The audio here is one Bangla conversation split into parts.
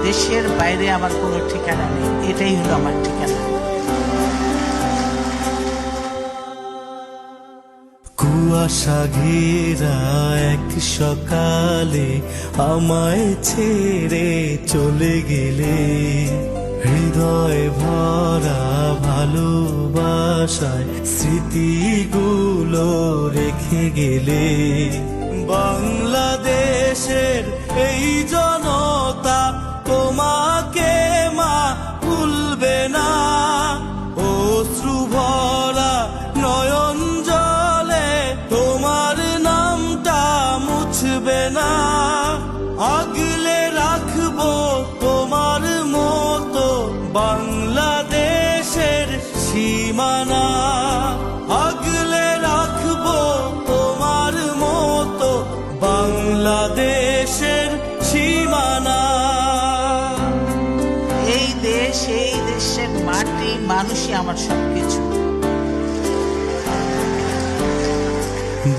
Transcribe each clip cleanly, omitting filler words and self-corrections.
দেশের বাইরে আমার কোনো ঠিকানা নেই, এটাই হলো আমার ঠিকানা। কুয়াশা ঘেরা এক সকালে আমায় ছেড়ে চলে গেলে, হৃদয় ভরা ভালোবাসায় স্মৃতিগুলো রেখে গেলে। বাংলাদেশের এই জনতা তোমাকে মা ভুলবে না, অশ্রু ভরা নয়ন জলে তোমার নামটা মুছবে না। আগলে রাখবো তোমার মতো বাংলাদেশের সীমানা, আগলে রাখবো তোমার মতো বাংলাদেশের সীমানা। এই দেশ, এই দেশের মাটি, মানুষই আমার সবকিছু।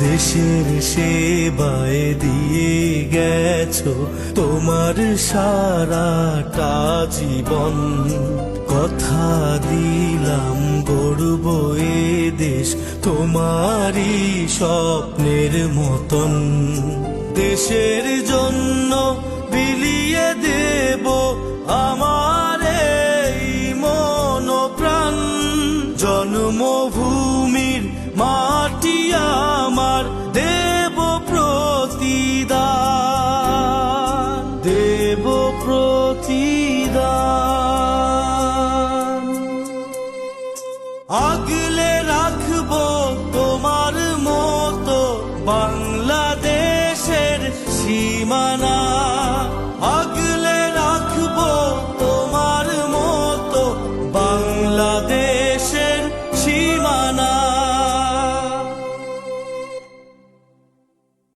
দেশের সেবায় দিয়ে গেছো তোমার সারাটা জীবন, কথা দিলাম গড়ব এ দেশ তোমারই স্বপ্নের মতন। দেশের জন্য বিলিয়ে দেব আমার এই মন প্রাণ, জন্মভূমির মাটি আমার দেব প্রতিদান, দেব প্রতিদান। আগলে রাখবো তোমার মতো বাংলাদেশের সীমানা, আগলে রাখবো তোমার মতো বাংলাদেশের সীমানা।